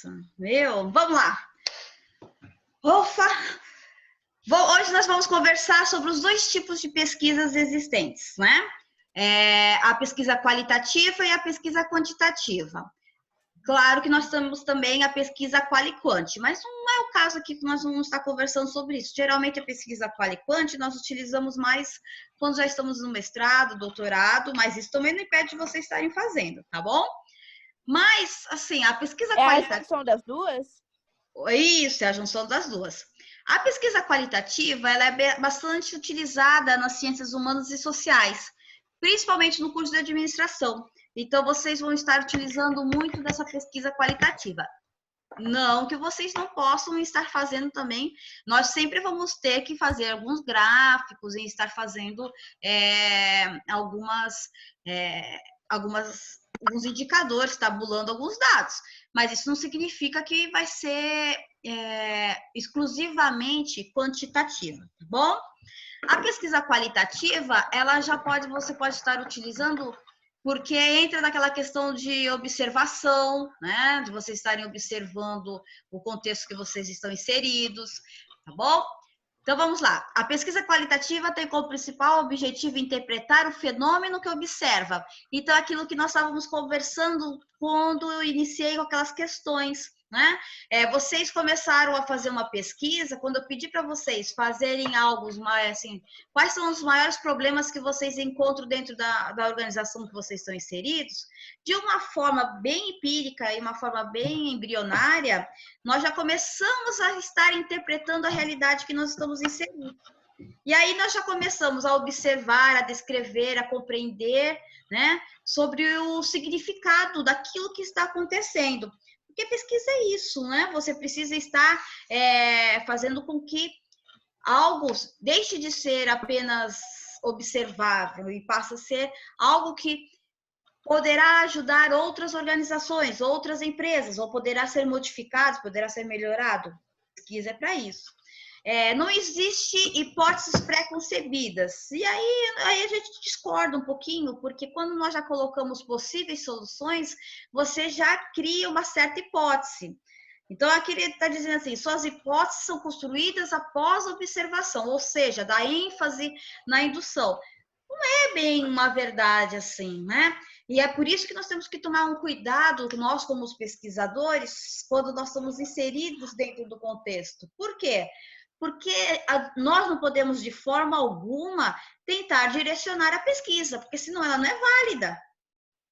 Nossa, vamos lá. Ufa! Hoje nós vamos conversar sobre os dois tipos de pesquisas existentes, né? A pesquisa qualitativa e a pesquisa quantitativa. Claro que nós temos também a pesquisa quali-quant, mas não é o caso aqui que nós vamos estar conversando sobre isso. Geralmente a pesquisa quali-quant nós utilizamos mais quando já estamos no mestrado, doutorado, mas isso também não impede de vocês estarem fazendo, tá bom? Mas, assim, a pesquisa qualitativa... É a junção das duas? Isso, é a junção das duas. A pesquisa qualitativa, ela é bastante utilizada nas ciências humanas e sociais, principalmente no curso de administração. Então, vocês vão estar utilizando muito dessa pesquisa qualitativa. Não que vocês não possam estar fazendo também. Nós sempre vamos ter que fazer alguns gráficos e estar fazendo alguns indicadores, tabulando alguns dados. Mas isso não significa que vai ser exclusivamente quantitativa, tá bom? A pesquisa qualitativa, você pode estar utilizando porque entra naquela questão de observação, né? De vocês estarem observando o contexto que vocês estão inseridos, tá bom? Então, vamos lá. A pesquisa qualitativa tem como principal objetivo interpretar o fenômeno que observa. Então, aquilo que nós estávamos conversando quando eu iniciei com aquelas questões, né? Vocês começaram a fazer uma pesquisa, quando eu pedi para vocês fazerem algo mais, assim, quais são os maiores problemas que vocês encontram dentro da organização que vocês estão inseridos, de uma forma bem empírica e uma forma bem embrionária, nós já começamos a estar interpretando a realidade que nós estamos inseridos. E aí nós já começamos a observar, a descrever, a compreender, né, sobre o significado daquilo que está acontecendo. Porque pesquisa é isso, né? Você precisa estar fazendo com que algo deixe de ser apenas observável e passe a ser algo que poderá ajudar outras organizações, outras empresas, ou poderá ser modificado, poderá ser melhorado. Pesquisa é para isso. Não existe hipóteses pré-concebidas. E aí a gente discorda um pouquinho, porque quando nós já colocamos possíveis soluções, você já cria uma certa hipótese. Então, aqui ele está dizendo assim, suas hipóteses são construídas após a observação, ou seja, dá ênfase na indução. Não é bem uma verdade assim, né? E é por isso que nós temos que tomar um cuidado, nós como os pesquisadores, quando nós estamos inseridos dentro do contexto. Por quê? Porque nós não podemos, de forma alguma, tentar direcionar a pesquisa, porque senão ela não é válida,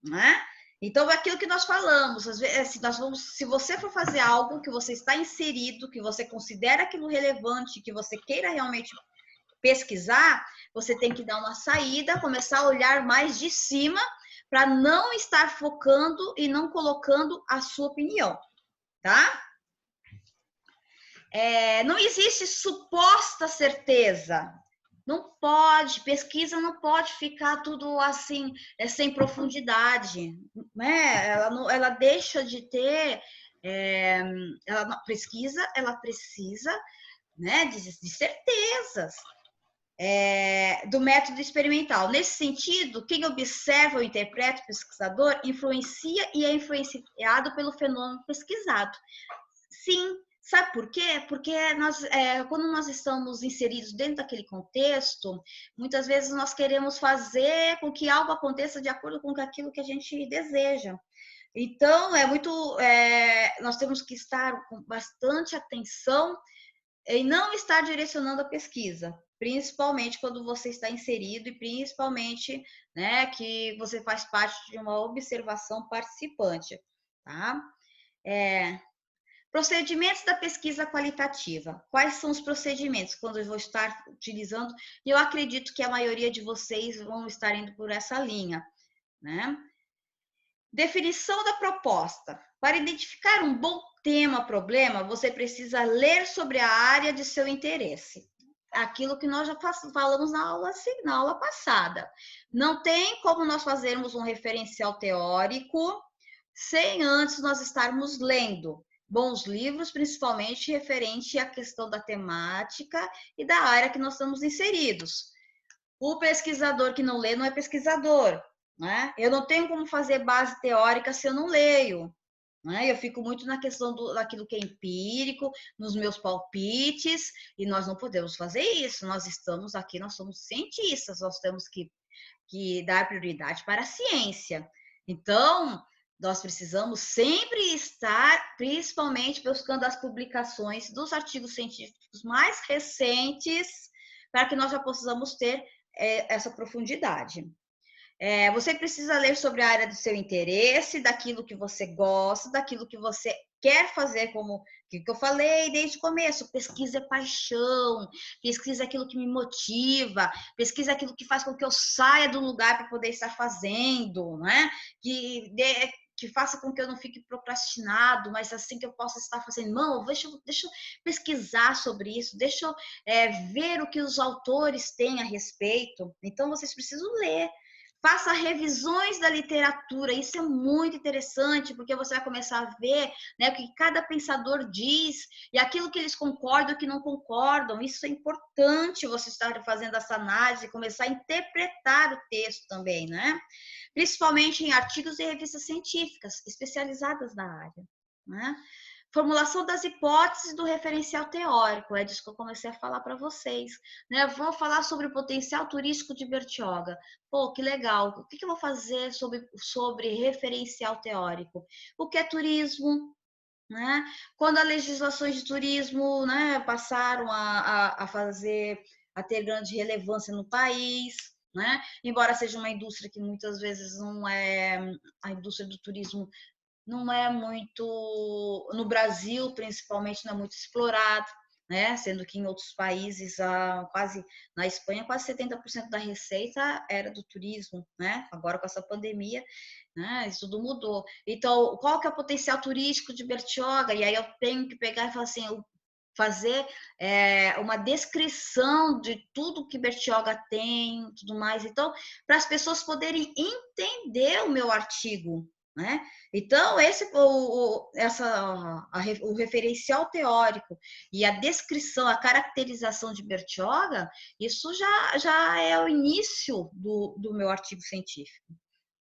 né? Então, é aquilo que nós falamos, às vezes, se você for fazer algo que você está inserido, que você considera aquilo relevante, que você queira realmente pesquisar, você tem que dar uma saída, começar a olhar mais de cima, para não estar focando e não colocando a sua opinião, tá? Não existe suposta certeza. Não pode, pesquisa não pode ficar tudo assim, sem profundidade, né? Ela deixa de ter, pesquisa, ela precisa, né, de certezas. Do método experimental. Nesse sentido, quem observa ou interpreta o pesquisador influencia e é influenciado pelo fenômeno pesquisado. Sim, sabe por quê? Porque quando nós estamos inseridos dentro daquele contexto, muitas vezes nós queremos fazer com que algo aconteça de acordo com aquilo que a gente deseja. Então, nós temos que estar com bastante atenção em não estar direcionando a pesquisa, principalmente quando você está inserido e principalmente, né, que você faz parte de uma observação participante, tá? Procedimentos da pesquisa qualitativa. Quais são os procedimentos quando eu vou estar utilizando? E eu acredito que a maioria de vocês vão estar indo por essa linha, né? Definição da proposta. Para identificar um bom tema-problema, você precisa ler sobre a área de seu interesse. Aquilo que nós já falamos na aula passada. Não tem como nós fazermos um referencial teórico sem antes nós estarmos lendo bons livros, principalmente referente à questão da temática e da área que nós estamos inseridos. O pesquisador que não lê não é pesquisador, né? Eu não tenho como fazer base teórica se eu não leio, né? Eu fico muito na questão daquilo que é empírico, nos meus palpites, e nós não podemos fazer isso. Nós estamos aqui, nós somos cientistas, nós temos que dar prioridade para a ciência. Então, nós precisamos sempre estar, principalmente, buscando as publicações dos artigos científicos mais recentes, para que nós já possamos ter essa profundidade. Você precisa ler sobre a área do seu interesse, daquilo que você gosta, daquilo que você quer fazer, como que eu falei desde o começo. Pesquisa é paixão, pesquisa é aquilo que me motiva, pesquisa é aquilo que faz com que eu saia do lugar para poder estar fazendo, né? Que faça com que eu não fique procrastinado, mas assim que eu possa estar fazendo, não, deixa eu pesquisar sobre isso, deixa eu ver o que os autores têm a respeito. Então, vocês precisam ler. Faça revisões da literatura, isso é muito interessante, porque você vai começar a ver, né, o que cada pensador diz e aquilo que eles concordam e que não concordam. Isso é importante você estar fazendo essa análise, começar a interpretar o texto também, né? Principalmente em artigos e revistas científicas especializadas na área, né? Formulação das hipóteses do referencial teórico, é disso que eu comecei a falar para vocês, né? Vou falar sobre o potencial turístico de Bertioga. Pô, que legal. O que eu vou fazer sobre referencial teórico? O que é turismo? Né? Quando as legislações de turismo, né, passaram a ter grande relevância no país, né? Embora seja uma indústria que muitas vezes não é, a indústria do turismo não é muito, no Brasil principalmente, não é muito explorado, né? Sendo que em outros países, quase na Espanha, quase 70% da receita era do turismo, né? Agora com essa pandemia, né? Isso tudo mudou. Então, qual que é o potencial turístico de Bertioga? E aí eu tenho que pegar e falar assim, fazer uma descrição de tudo que Bertioga tem, tudo mais. Então, para as pessoas poderem entender o meu artigo, né? Então, o referencial teórico e a descrição, a caracterização de Bertioga, isso já é o início do meu artigo científico,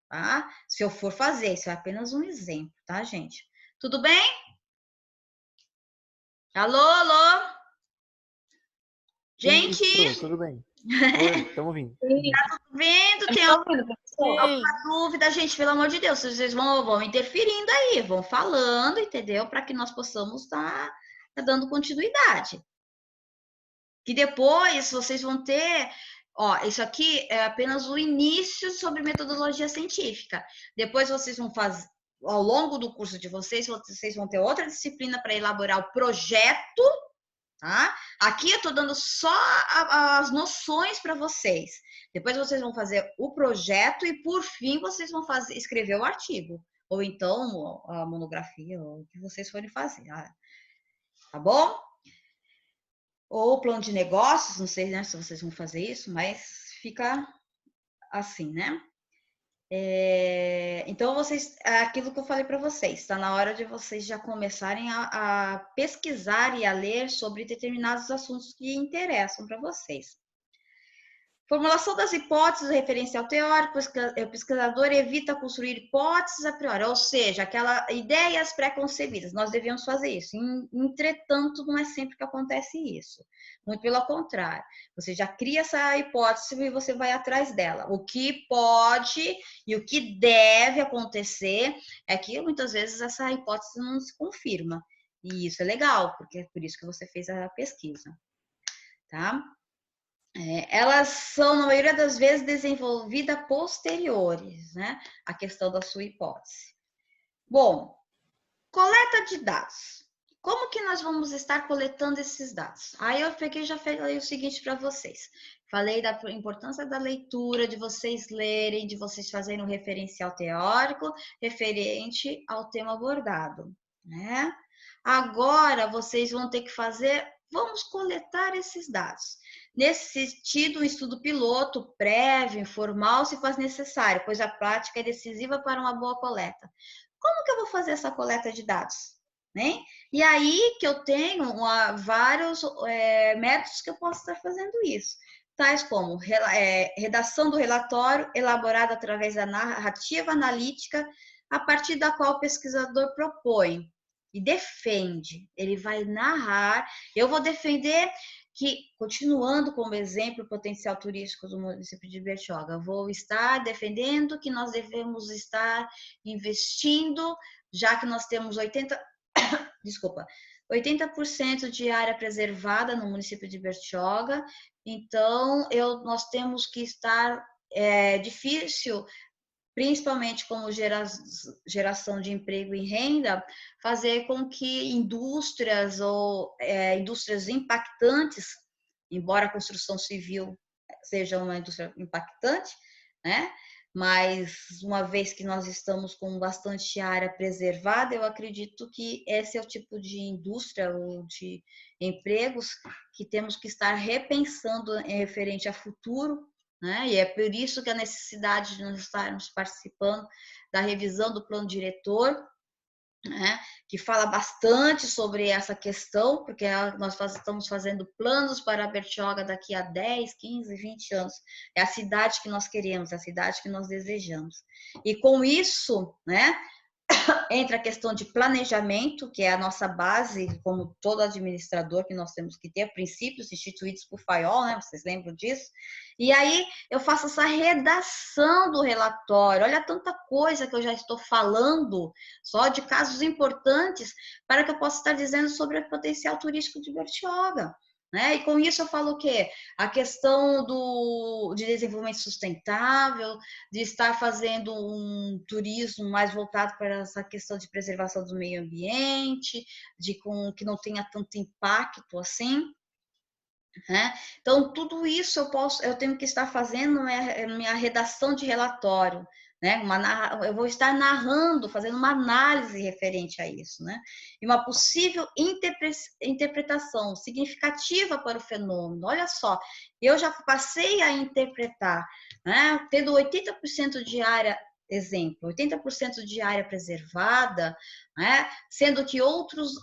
tá? Se eu for fazer, isso é apenas um exemplo, tá, gente? Tudo bem? Alô, alô? Gente, Isso, tudo bem. Oi, estamos ouvindo. tá vendo? Tem alguma dúvida, gente? Pelo amor de Deus, vocês vão interferindo aí, vão falando, entendeu? Para que nós possamos estar dando continuidade. Que depois vocês vão ter, ó, isso aqui é apenas o início sobre metodologia científica. Depois vocês vão fazer, ao longo do curso de vocês vão ter outra disciplina para elaborar o projeto, tá? Aqui eu estou dando só as noções para vocês. Depois vocês vão fazer o projeto e, por fim, vocês vão escrever o artigo. Ou então a monografia, ou o que vocês forem fazer. Tá bom? Ou plano de negócios, não sei, né, se vocês vão fazer isso, mas fica assim, né? Então, aquilo que eu falei para vocês, está na hora de vocês já começarem a pesquisar e a ler sobre determinados assuntos que interessam para vocês. Formulação das hipóteses do referencial teórico, o pesquisador evita construir hipóteses a priori, ou seja, aquelas ideias pré-concebidas. Nós devemos fazer isso. Entretanto, não é sempre que acontece isso. Muito pelo contrário. Você já cria essa hipótese e você vai atrás dela. O que pode e o que deve acontecer é que muitas vezes essa hipótese não se confirma. E isso é legal, porque é por isso que você fez a pesquisa. Tá? Elas são, na maioria das vezes, desenvolvidas posteriores, né? A questão da sua hipótese. Bom, coleta de dados. Como que nós vamos estar coletando esses dados? Aí eu já falei o seguinte para vocês. Falei da importância da leitura, de vocês lerem, de vocês fazerem um referencial teórico referente ao tema abordado, né? Agora, vocês vão ter que vamos coletar esses dados. Nesse sentido, um estudo piloto, prévio, informal, se faz necessário, pois a prática é decisiva para uma boa coleta. Como que eu vou fazer essa coleta de dados? Né? E aí que eu tenho vários métodos que eu posso estar fazendo isso, tais como redação do relatório elaborado através da narrativa analítica a partir da qual o pesquisador propõe e defende. Ele vai narrar, eu vou defender que, continuando como exemplo o potencial turístico do município de Bertioga, vou estar defendendo que nós devemos estar investindo, já que nós temos 80% de área preservada no município de Bertioga, então nós temos que estar, difícil, principalmente como geração de emprego e renda, fazer com que indústrias ou indústrias impactantes, embora a construção civil seja uma indústria impactante, né? Mas uma vez que nós estamos com bastante área preservada, eu acredito que esse é o tipo de indústria ou de empregos que temos que estar repensando em referente a futuro, né? E é por isso que a necessidade de nós estarmos participando da revisão do plano diretor, né? Que fala bastante sobre essa questão, porque nós estamos fazendo planos para a Bertioga daqui a 10, 15, 20 anos. É a cidade que nós queremos, é a cidade que nós desejamos. E com isso, né? Entra a questão de planejamento, que é a nossa base, como todo administrador que nós temos que ter, princípios instituídos por Fayol, né? Vocês lembram disso? E aí eu faço essa redação do relatório. Olha tanta coisa que eu já estou falando, só de casos importantes, para que eu possa estar dizendo sobre o potencial turístico de Bertioga. Né? E com isso eu falo o quê? A questão de desenvolvimento sustentável, de estar fazendo um turismo mais voltado para essa questão de preservação do meio ambiente, que não tenha tanto impacto assim. Né? Então, tudo isso eu tenho que estar fazendo minha redação de relatório. Né? Eu vou estar narrando, fazendo uma análise referente a isso, né? E uma possível interpretação significativa para o fenômeno. Olha só, eu já passei a interpretar, né? Tendo 80% de área, exemplo, 80% de área preservada, né? Sendo que outros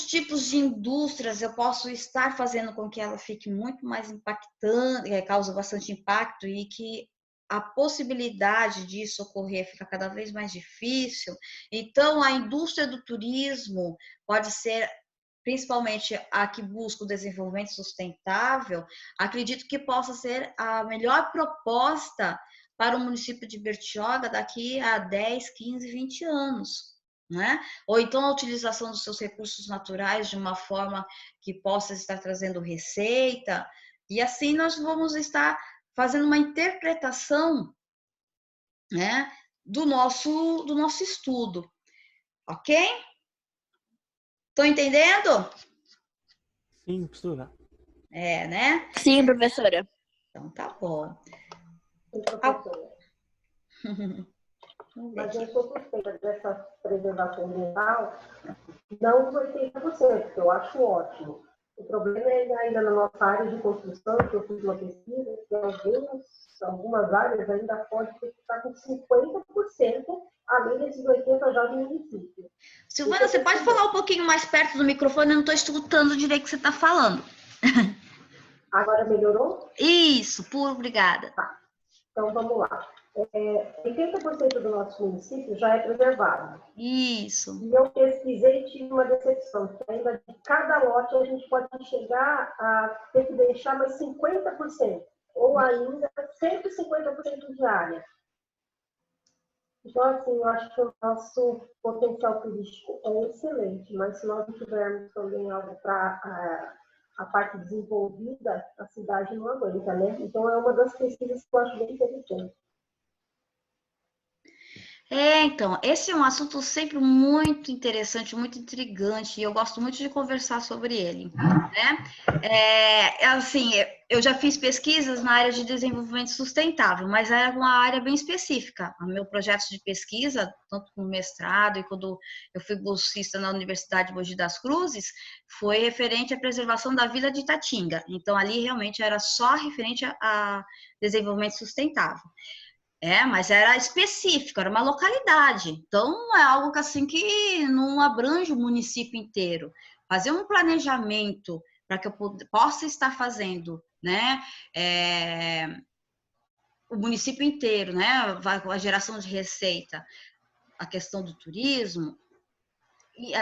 tipos de indústrias eu posso estar fazendo com que ela fique muito mais impactante, causa bastante impacto e que a possibilidade disso ocorrer fica cada vez mais difícil. Então, a indústria do turismo pode ser, principalmente a que busca o desenvolvimento sustentável, acredito que possa ser a melhor proposta para o município de Bertioga daqui a 10, 15, 20 anos. Né? Ou então a utilização dos seus recursos naturais de uma forma que possa estar trazendo receita, e assim nós vamos estar fazendo uma interpretação, né, do nosso estudo, ok? Estão entendendo? Sim, professora. Né? Sim, professora. Então tá bom. Sim, professora. Mas eu sou suspeita dessa preservação ambiental, não os 80%, que eu acho ótimo. O problema é ainda na nossa área de construção, que eu fiz uma pesquisa, que algumas áreas ainda pode ficar com 50%, além desses 80% já do município. Silvana, você pode falar um pouquinho mais perto do microfone? Eu não estou escutando direito o que você está falando. Agora melhorou? Isso, obrigada. Tá. Então vamos lá. 80% do nosso município já é preservado. Isso. E eu pesquisei e tive uma decepção, que ainda de cada lote a gente pode chegar a ter que deixar mais 50%, ou ainda 150% de área. Então, assim, eu acho que o nosso potencial turístico é excelente, mas se nós não tivermos também algo para a parte desenvolvida, a cidade não aguenta, né? Então, é uma das pesquisas que eu acho bem interessante. Então, esse é um assunto sempre muito interessante, muito intrigante, e eu gosto muito de conversar sobre ele, né? Assim, eu já fiz pesquisas na área de desenvolvimento sustentável, mas era uma área bem específica. O meu projeto de pesquisa, tanto no mestrado e quando eu fui bolsista na Universidade de Mogi das Cruzes, foi referente à preservação da Vila de Itatinga. Então, ali realmente era só referente a desenvolvimento sustentável. Mas era específico, era uma localidade. Então, não é algo que, assim, que não abrange o município inteiro. Fazer um planejamento para que eu possa estar fazendo, né, o município inteiro, né, vai com a geração de receita, a questão do turismo, e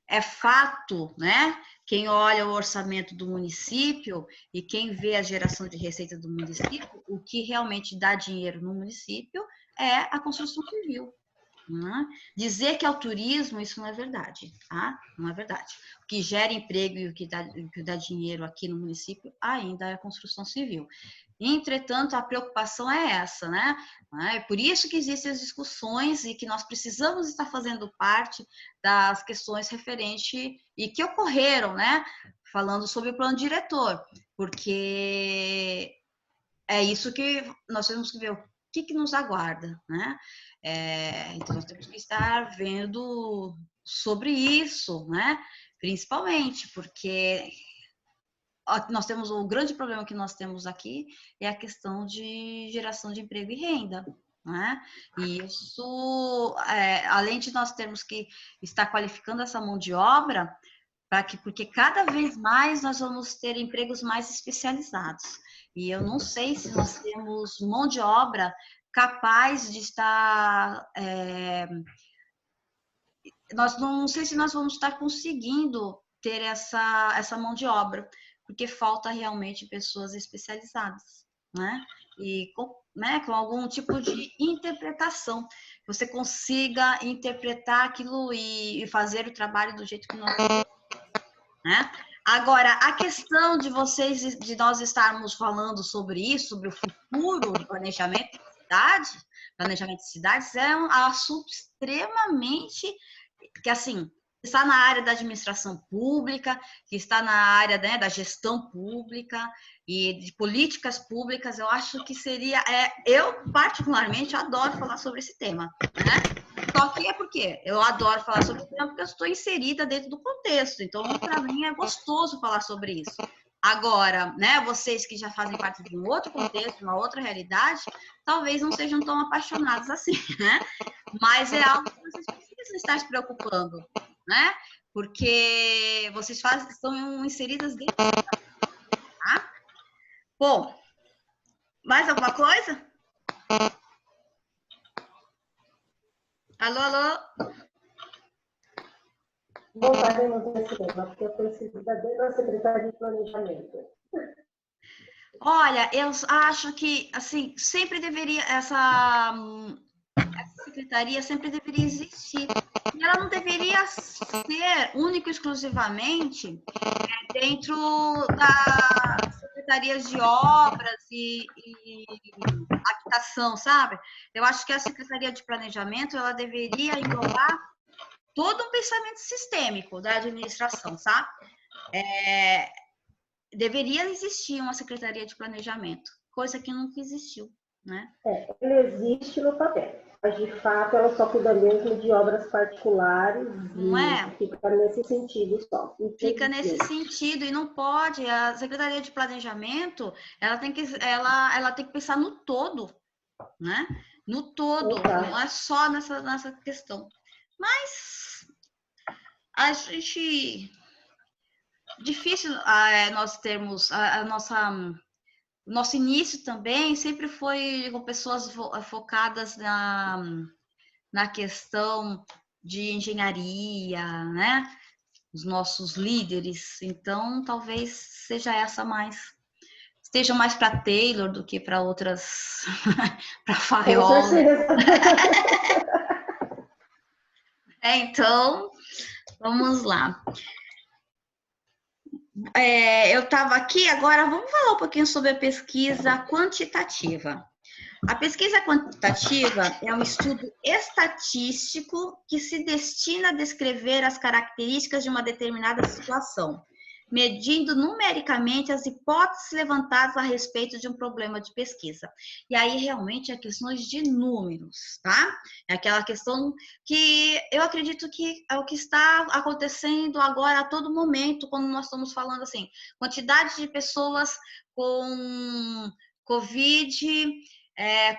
é fato, né? Quem olha o orçamento do município e quem vê a geração de receita do município, o que realmente dá dinheiro no município é a construção civil. Né? Dizer que é o turismo, isso não é verdade, tá? Não é verdade. O que gera emprego e o que dá dinheiro aqui no município ainda é a construção civil. Entretanto, a preocupação é essa, né? É por isso que existem as discussões e que nós precisamos estar fazendo parte das questões referentes e que ocorreram, né? Falando sobre o plano diretor, porque é isso que nós temos que ver o que nos aguarda, né? Então, nós temos que estar vendo sobre isso, né? Principalmente, porque nós temos o grande problema que nós temos aqui é a questão de geração de emprego e renda, né? E isso, além de nós termos que estar qualificando essa mão de obra, porque cada vez mais nós vamos ter empregos mais especializados. E eu não sei se nós temos mão de obra capaz de estar. Não sei se nós vamos estar conseguindo ter essa mão de obra, porque falta realmente pessoas especializadas, né? E com algum tipo de interpretação. Você consiga interpretar aquilo e fazer o trabalho do jeito que nós queremos, né? Agora, a questão de nós estarmos falando sobre isso, sobre o futuro do planejamento de cidades, é um assunto extremamente que, assim, está na área da administração pública, que está na área, né, da gestão pública e de políticas públicas. Eu acho que seria... eu, particularmente, adoro falar sobre esse tema, né? Só que é porque eu adoro falar sobre isso, porque eu estou inserida dentro do contexto. Então, para mim, é gostoso falar sobre isso. Agora, né, vocês que já fazem parte de um outro contexto, uma outra realidade, talvez não sejam tão apaixonados assim, né? Mas é algo que vocês precisam estar se preocupando, né? Porque vocês estão inseridas dentro, tá? Bom, mais alguma coisa? Alô, alô? Voltaremos nesse tema, porque eu preciso dentro da Secretaria de Planejamento. Olha, eu acho que, assim, sempre deveria, essa secretaria sempre deveria existir. E ela não deveria ser única e exclusivamente dentro das secretarias de obras e habitação, sabe? Eu acho que a Secretaria de Planejamento, ela deveria englobar todo um pensamento sistêmico da administração, sabe? Deveria existir uma Secretaria de Planejamento, coisa que nunca existiu, né? Ela existe no papel, mas de fato ela só cuida mesmo de obras particulares. Não é? Fica nesse sentido só. Fica nesse sentido e não pode. A Secretaria de Planejamento, ela tem que pensar no todo, né? No todo, não é só nessa questão. Mas a gente... Difícil nós termos o nosso início também sempre foi com pessoas focadas na questão de engenharia, né? Os nossos líderes. Então, talvez seja esteja mais para Taylor do que para outras, para Fayol. Então, vamos lá. Eu estava aqui, agora vamos falar um pouquinho sobre a pesquisa quantitativa. A pesquisa quantitativa é um estudo estatístico que se destina a descrever as características de uma determinada situação, medindo numericamente as hipóteses levantadas a respeito de um problema de pesquisa. E aí, realmente, é questões de números, tá? É aquela questão que eu acredito que é o que está acontecendo agora a todo momento, quando nós estamos falando assim, quantidade de pessoas com Covid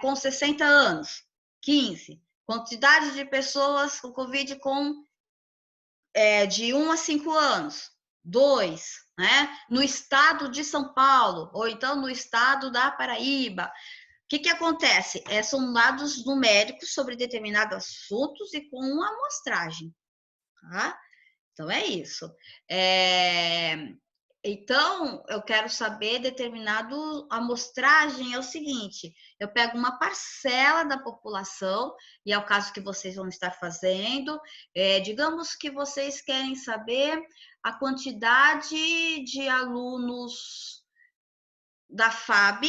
com 60 anos, 15. Quantidade de pessoas com Covid de 1 a 5 anos, 2, né? No estado de São Paulo, ou então no estado da Paraíba. que que acontece? São dados numéricos sobre determinados assuntos e com uma amostragem, tá? Então, é isso. Então, eu quero saber determinado amostragem é o seguinte, eu pego uma parcela da população, e é o caso que vocês vão estar fazendo, digamos que vocês querem saber a quantidade de alunos da FAB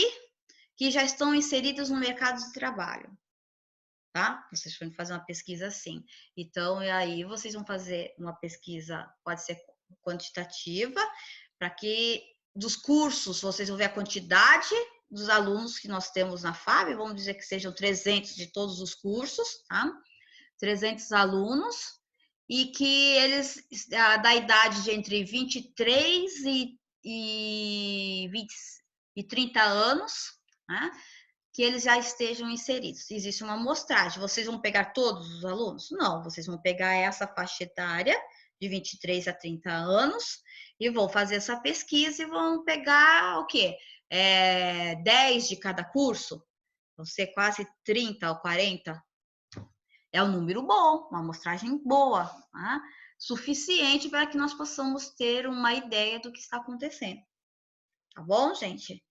que já estão inseridos no mercado de trabalho, tá? Vocês vão fazer uma pesquisa assim. Então, e aí vocês vão fazer uma pesquisa, pode ser quantitativa, para que dos cursos vocês vão ver a quantidade dos alunos que nós temos na FAB, vamos dizer que sejam 300 de todos os cursos, tá? 300 alunos, e que eles, da idade de entre 23 e 30 anos, né? Que eles já estejam inseridos. Existe uma amostragem. Vocês vão pegar todos os alunos? Não, vocês vão pegar essa faixa etária de 23 a 30 anos e vão fazer essa pesquisa e vão pegar o quê? 10 de cada curso? Vão ser quase 30 ou 40. É um número bom, uma amostragem boa, tá? Suficiente para que nós possamos ter uma ideia do que está acontecendo. Tá bom, gente?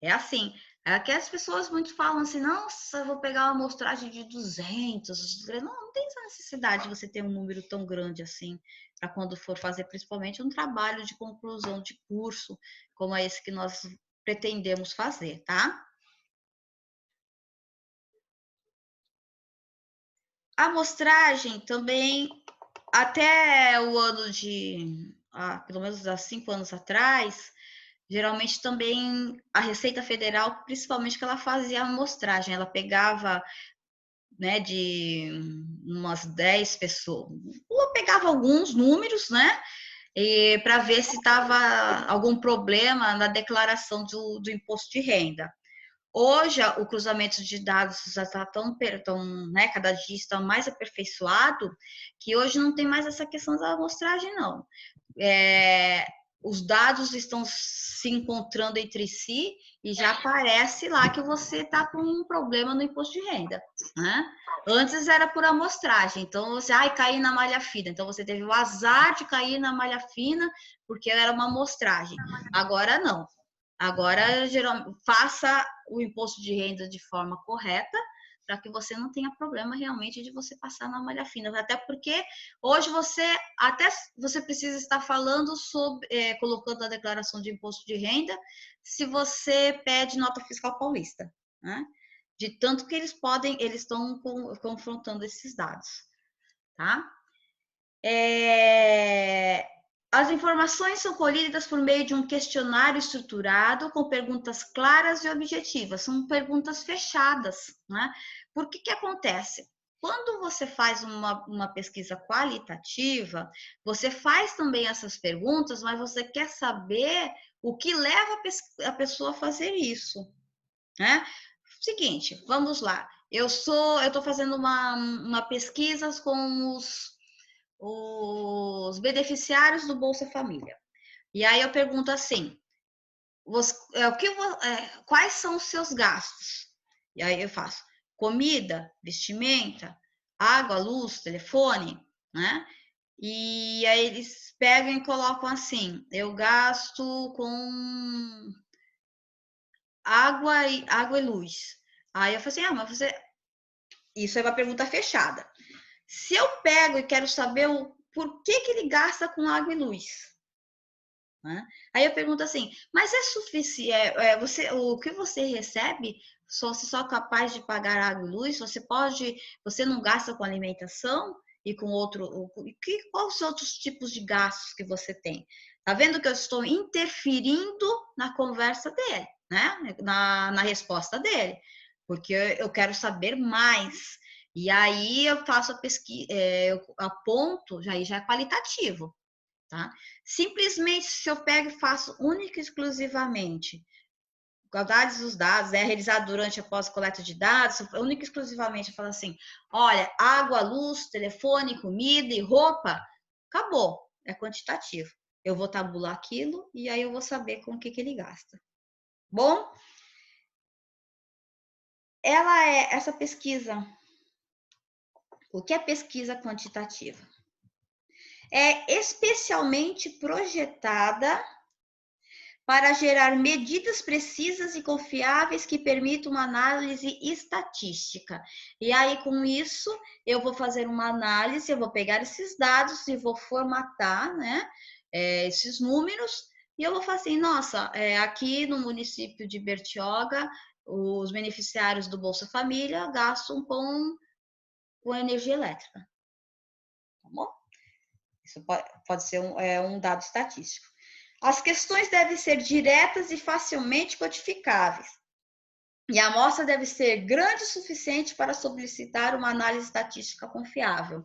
É assim, é que as pessoas muito falam assim, nossa, eu vou pegar uma amostragem de 200. Não tem essa necessidade de você ter um número tão grande assim, para quando for fazer principalmente um trabalho de conclusão de curso, como é esse que nós pretendemos fazer, tá? A amostragem também, até o ano de, pelo menos há 5 anos atrás, geralmente também a Receita Federal, principalmente que ela fazia a amostragem, ela pegava, né, de umas 10 pessoas, ou pegava alguns números, né, para ver se estava algum problema na declaração do imposto de renda. Hoje, o cruzamento de dados já está tão, né, cada dia está mais aperfeiçoado, que hoje não tem mais essa questão da amostragem, não. Os dados estão se encontrando entre si e já aparece lá que você está com um problema no imposto de renda, né? Antes era por amostragem, então você, caí na malha fina, então você teve o azar de cair na malha fina porque era uma amostragem. Agora não. Agora, geralmente, faça o imposto de renda de forma correta, para que você não tenha problema realmente de você passar na malha fina. Até porque hoje você precisa estar falando sobre, colocando a declaração de imposto de renda, se você pede nota fiscal paulista, né? De tanto que eles estão confrontando esses dados, tá? As informações são colhidas por meio de um questionário estruturado com perguntas claras e objetivas, são perguntas fechadas, né? Por que acontece? Quando você faz uma pesquisa qualitativa, você faz também essas perguntas, mas você quer saber o que leva a pessoa a fazer isso, né? Seguinte, vamos lá. Eu estou fazendo uma pesquisa com os beneficiários do Bolsa Família. E aí eu pergunto assim, quais são os seus gastos? E aí eu faço comida, vestimenta, água, luz, telefone, né? E aí eles pegam e colocam assim, eu gasto com água e luz. Aí eu falo assim, mas você... Isso é uma pergunta fechada. Se eu pego e quero saber por que ele gasta com água e luz, né? Aí eu pergunto assim, mas é suficiente? O que você recebe, você só é capaz de pagar água e luz? Você não gasta com alimentação e com quais os outros tipos de gastos que você tem? Tá vendo que eu estou interferindo na conversa dele, né? Na resposta dele, porque eu quero saber mais. E aí eu faço a pesquisa, eu aponto, já é qualitativo, tá? Simplesmente, se eu pego e faço única e exclusivamente igualdades dos dados, realizado durante a pós-coleta de dados, única e exclusivamente eu falo assim, olha, água, luz, telefone, comida e roupa, acabou, é quantitativo. Eu vou tabular aquilo e aí eu vou saber com o que ele gasta. Bom? essa pesquisa. O que é pesquisa quantitativa? É especialmente projetada para gerar medidas precisas e confiáveis que permitam uma análise estatística. E aí, com isso, eu vou fazer uma análise, eu vou pegar esses dados e vou formatar, né, esses números, e eu vou falar assim, nossa, aqui no município de Bertioga, os beneficiários do Bolsa Família gastam com energia elétrica. Tá bom? Isso pode ser um dado estatístico. As questões devem ser diretas e facilmente quantificáveis. E a amostra deve ser grande o suficiente para solicitar uma análise estatística confiável.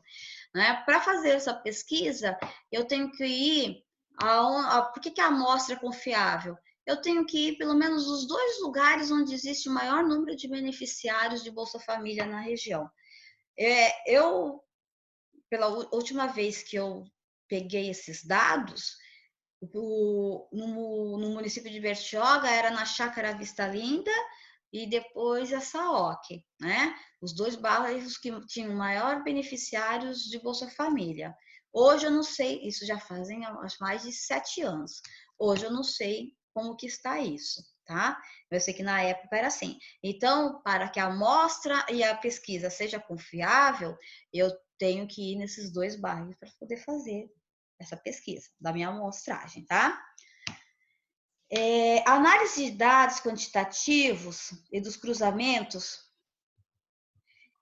Né? Para fazer essa pesquisa, eu tenho que ir por que a amostra é confiável? Eu tenho que ir pelo menos nos 2 lugares onde existe o maior número de beneficiários de Bolsa Família na região. Pela última vez que eu peguei esses dados, no município de Bertioga era na Chácara Vista Linda e depois a Saoque, né? Os 2 bairros que tinham maior beneficiários de Bolsa Família. Hoje eu não sei, isso já fazem mais de 7 anos. Hoje eu não sei como que está isso, tá? Eu sei que na época era assim. Então, para que a amostra e a pesquisa seja confiável, eu tenho que ir nesses 2 bairros para poder fazer essa pesquisa da minha amostragem, tá? A análise de dados quantitativos e dos cruzamentos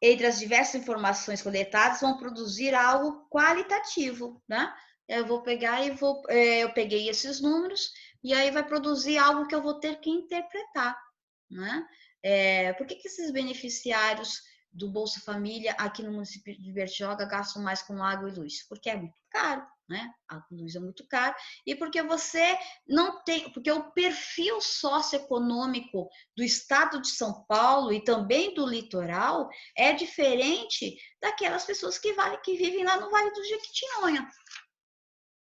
entre as diversas informações coletadas vão produzir algo qualitativo, né? Eu vou pegar eu peguei esses números e aí vai produzir algo que eu vou ter que interpretar, né? Por que esses beneficiários do Bolsa Família aqui no município de Bertioga gastam mais com água e luz? Porque é muito caro, né? A luz é muito caro e porque você não tem, porque o perfil socioeconômico do estado de São Paulo e também do litoral é diferente daquelas pessoas que vivem lá no Vale do Jequitinhonha,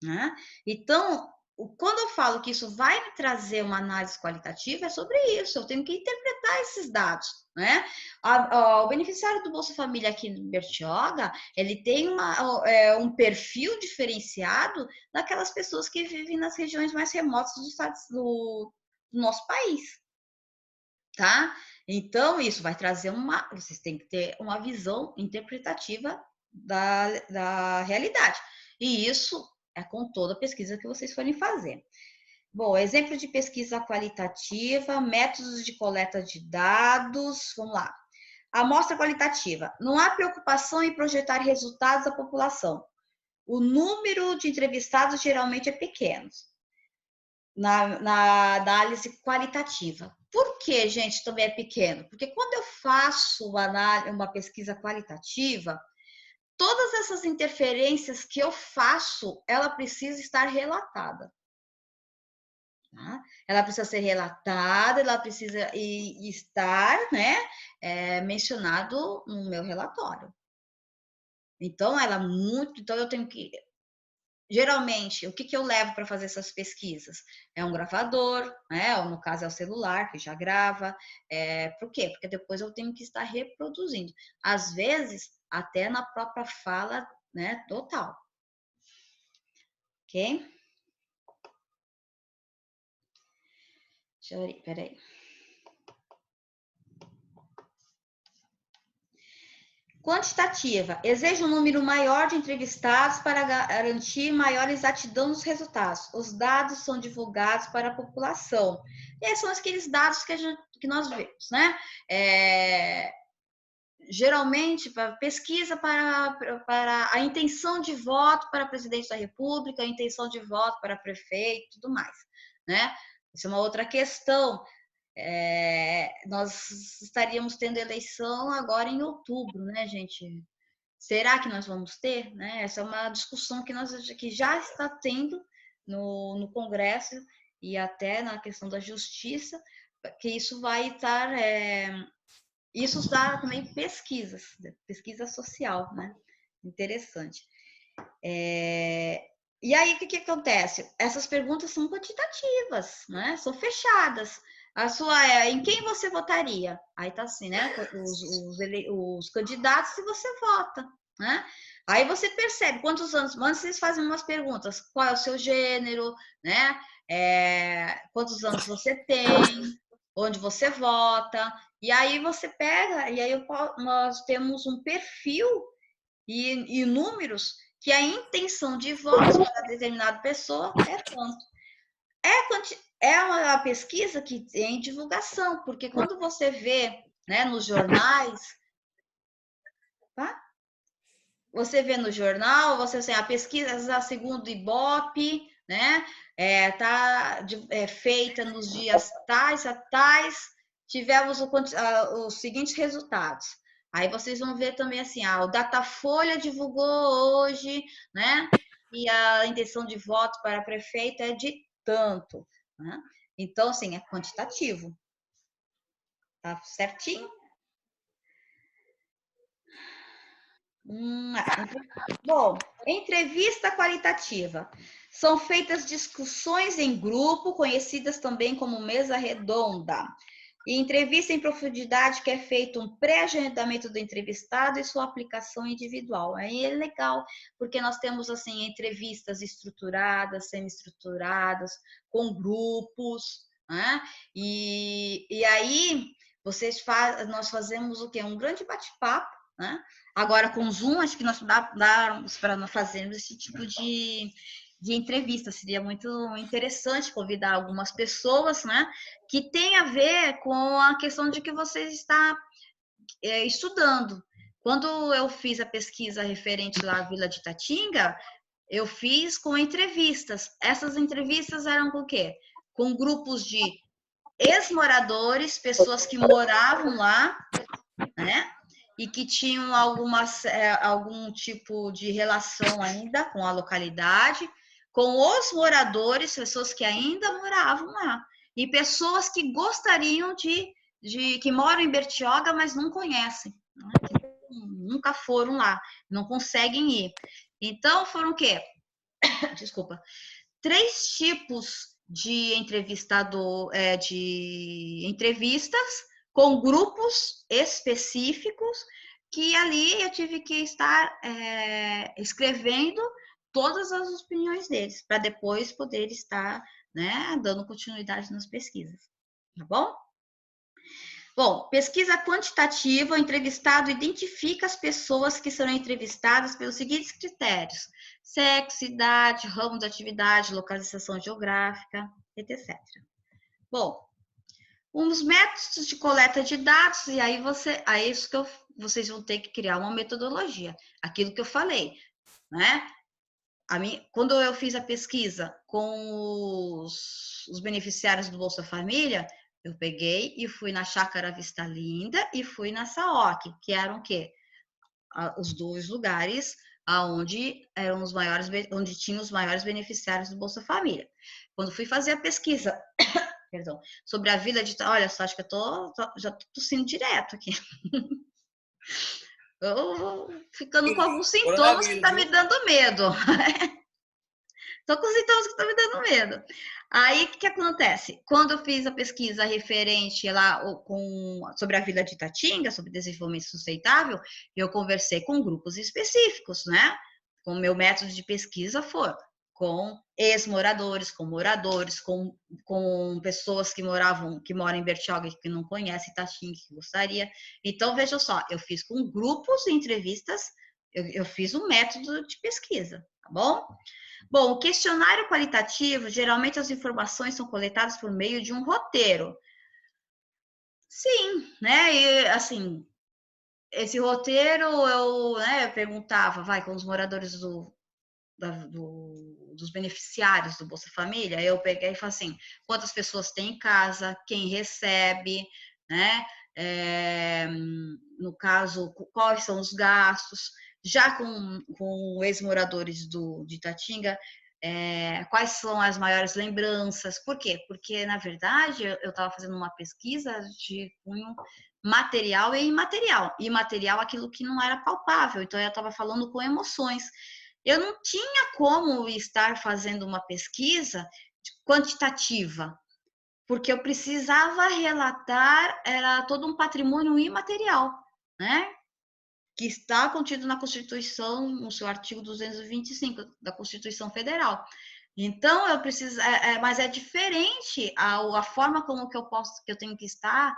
né? Então, quando eu falo que isso vai me trazer uma análise qualitativa, é sobre isso. Eu tenho que interpretar esses dados, né? O beneficiário do Bolsa Família aqui no Bertioga, ele tem um perfil diferenciado daquelas pessoas que vivem nas regiões mais remotas do nosso país, tá? Então, isso vai trazer vocês têm que ter uma visão interpretativa da realidade. E isso é com toda a pesquisa que vocês forem fazer. Bom, exemplo de pesquisa qualitativa, métodos de coleta de dados, vamos lá. Amostra qualitativa. Não há preocupação em projetar resultados à população. O número de entrevistados geralmente é pequeno na análise qualitativa. Por que, gente, também é pequeno? Porque quando eu faço uma pesquisa qualitativa, todas essas interferências que eu faço, ela precisa estar relatada. Tá? Ela precisa ser relatada, ela precisa estar, né, mencionado no meu relatório. Então, eu tenho que geralmente, o que eu levo para fazer essas pesquisas? É um gravador, né? Ou no caso é o celular, que já grava. Por quê? Porque depois eu tenho que estar reproduzindo. Às vezes, até na própria fala, né, total. Ok? Deixa eu ver, peraí. Quantitativa. Exige um número maior de entrevistados para garantir maior exatidão dos resultados. Os dados são divulgados para a população. E esses são aqueles dados que nós vemos, né? Geralmente, pesquisa para a intenção de voto para presidente da República, a intenção de voto para prefeito, tudo mais, né? Isso é uma outra questão. Nós estaríamos tendo eleição agora em outubro, né, gente? Será que nós vamos ter? Né? Essa é uma discussão que já está tendo no Congresso e até na questão da justiça, que isso vai estar. Isso está também pesquisa social, né? Interessante. E aí, o que acontece? Essas perguntas são quantitativas, né? São fechadas. em quem você votaria? Aí tá assim, né? Os candidatos que você vota, né? Aí você percebe quantos anos. Antes vocês fazem umas perguntas: qual é o seu gênero, né? Quantos anos você tem, onde você vota. E aí você pega, e aí nós temos um perfil e números que a intenção de voto para determinada pessoa é tanto. É uma pesquisa que tem divulgação, porque quando você vê, né, nos jornais, tá? Você vê no jornal, você assim, a pesquisa segundo o Ibope, né, feita nos dias tais a tais, tivemos os seguintes resultados. Aí vocês vão ver também assim, o Datafolha divulgou hoje, né, e a intenção de voto para prefeito é de tanto, né? Então, assim, é quantitativo. Tá certinho? Bom, entrevista qualitativa. São feitas discussões em grupo, conhecidas também como mesa redonda. E entrevista em profundidade, que é feito um pré-agendamento do entrevistado e sua aplicação individual. Aí é legal, porque nós temos assim entrevistas estruturadas, semi-estruturadas, com grupos, né? E aí nós fazemos o quê? Um grande bate-papo, né? Agora, com o Zoom, acho que nós dá para nós fazermos esse tipo de entrevista. Seria muito interessante convidar algumas pessoas, né? Que tem a ver com a questão de que você está estudando. Quando eu fiz a pesquisa referente lá à Vila de Itatinga, eu fiz com entrevistas. Essas entrevistas eram com o quê? Com grupos de ex-moradores, pessoas que moravam lá, né? E que tinham algum tipo de relação ainda com a localidade, com os moradores, pessoas que ainda moravam lá, e pessoas que gostariam que moram em Bertioga, mas não conhecem, né? Nunca foram lá, não conseguem ir. Então, foram o quê? Desculpa. 3 tipos de de entrevistas com grupos específicos, que ali eu tive que estar escrevendo todas as opiniões deles, para depois poder estar, né, dando continuidade nas pesquisas. Tá bom? Bom, pesquisa quantitativa, o entrevistado identifica as pessoas que serão entrevistadas pelos seguintes critérios: sexo, idade, ramo de atividade, localização geográfica, etc. Bom, uns métodos de coleta de dados, e aí vocês vão ter que criar uma metodologia. Aquilo que eu falei, né? Quando eu fiz a pesquisa com os beneficiários do Bolsa Família, eu peguei e fui na Chácara Vista Linda e fui na SAOC, que eram o quê? Os 2 lugares onde tinham os maiores beneficiários do Bolsa Família. Quando fui fazer a pesquisa, perdão, sobre a Vila de... Olha só, acho que já tô tossindo direto aqui. Eu ficando com alguns sintomas que tá me dando medo. Tô com sintomas que estão me dando medo. Aí, o que acontece? Quando eu fiz a pesquisa referente lá sobre a Vila de Itatinga, sobre desenvolvimento sustentável, eu conversei com grupos específicos, né? Com o meu método de pesquisa com ex-moradores, com moradores, com pessoas que moram em Bertioga e que não conhecem Itatinga, que gostaria. Então, veja só, eu fiz com grupos de entrevistas, eu fiz um método de pesquisa, tá bom? Bom, o questionário qualitativo, geralmente as informações são coletadas por meio de um roteiro. Sim, né? E, assim, esse roteiro eu perguntava, com os moradores dos beneficiários do Bolsa Família, eu peguei e falei assim, quantas pessoas tem em casa, quem recebe, né? No caso, quais são os gastos. Já com ex-moradores de Itatinga, quais são as maiores lembranças? Por quê? Porque, na verdade, eu estava fazendo uma pesquisa de cunho material e imaterial. Imaterial, aquilo que não era palpável. Então, eu estava falando com emoções. Eu não tinha como estar fazendo uma pesquisa quantitativa, porque eu precisava relatar, era todo um patrimônio imaterial, né? Que está contido na Constituição, no seu artigo 225 da Constituição Federal. Então, eu preciso, mas é diferente a forma como que eu tenho que estar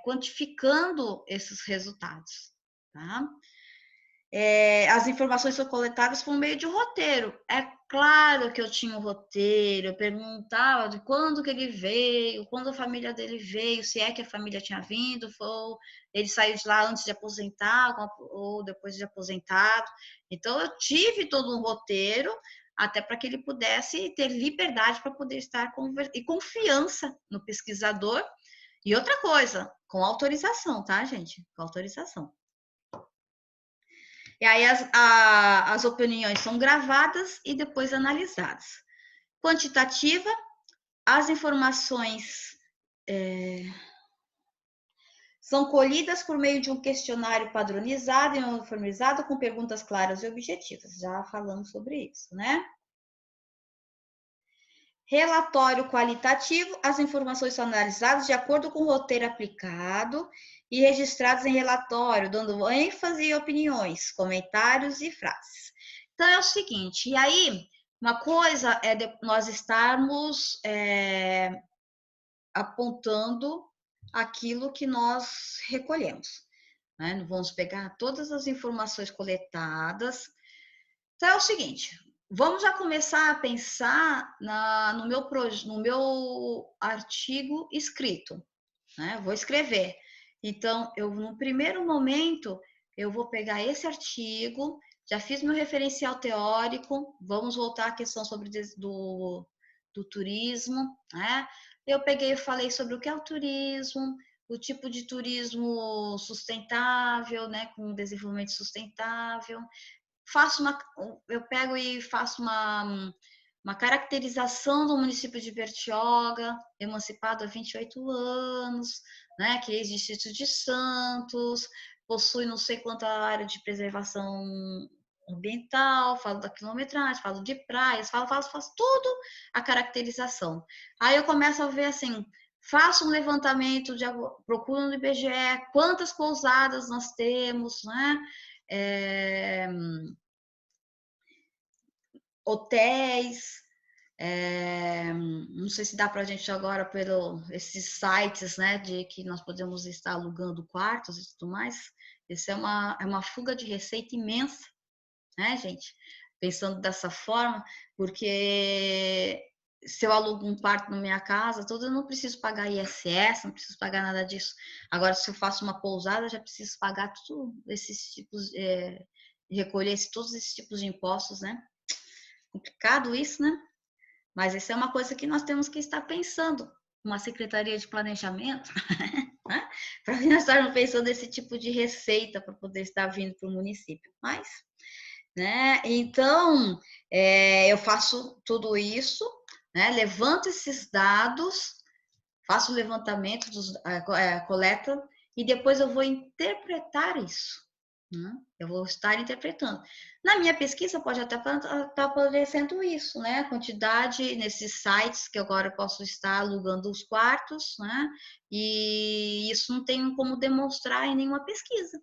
quantificando esses resultados, tá? As informações são coletadas por meio de um roteiro. É claro que eu tinha um roteiro, eu perguntava de quando que ele veio, quando a família dele veio, se é que a família tinha vindo, ou ele saiu de lá antes de aposentar ou depois de aposentado. Então, eu tive todo um roteiro, até para que ele pudesse ter liberdade para poder estar e confiança no pesquisador. E outra coisa, com autorização, tá, gente? Com autorização. E aí as opiniões são gravadas e depois analisadas. Quantitativa, as informações são colhidas por meio de um questionário padronizado e uniformizado com perguntas claras e objetivas. Já falamos sobre isso, né? Relatório qualitativo, as informações são analisadas de acordo com o roteiro aplicado e registrados em relatório, dando ênfase e opiniões, comentários e frases. Então, é o seguinte, e aí, uma coisa é nós estarmos apontando aquilo que nós recolhemos, né? Vamos pegar todas as informações coletadas. Então, é o seguinte, vamos já começar a pensar no meu artigo escrito, né? Vou escrever. Então, no primeiro momento, eu vou pegar esse artigo, já fiz meu referencial teórico, vamos voltar à questão do turismo, né? Eu peguei e falei sobre o que é o turismo, o tipo de turismo sustentável, né? Com desenvolvimento sustentável. Eu pego e faço uma caracterização do município de Bertioga, emancipado há 28 anos, né, que é ex-distrito de Santos, possui não sei quanta área de preservação ambiental, falo da quilometragem, falo de praias, faço tudo a caracterização. Aí eu começo a ver assim, faço um levantamento, procuro no IBGE, quantas pousadas nós temos, né? Hotéis, não sei se dá para a gente agora esses sites, né, de que nós podemos estar alugando quartos e tudo mais. Isso é uma fuga de receita imensa, né, gente? Pensando dessa forma, porque se eu alugo um quarto na minha casa, eu não preciso pagar ISS, não preciso pagar nada disso. Agora, se eu faço uma pousada, eu já preciso pagar todos esses tipos, recolher todos esses tipos de impostos, né? Complicado isso, né? Mas isso é uma coisa que nós temos que estar pensando, uma secretaria de planejamento, né? Para nós estarmos pensando nesse tipo de receita para poder estar vindo para o município. Mas, né? Então, eu faço tudo isso, né? Levanto esses dados, faço o levantamento, coleta, e depois eu vou interpretar isso. Eu vou estar interpretando. Na minha pesquisa pode até estar aparecendo isso, né? A quantidade nesses sites que agora eu posso estar alugando os quartos, né? E isso não tem como demonstrar em nenhuma pesquisa,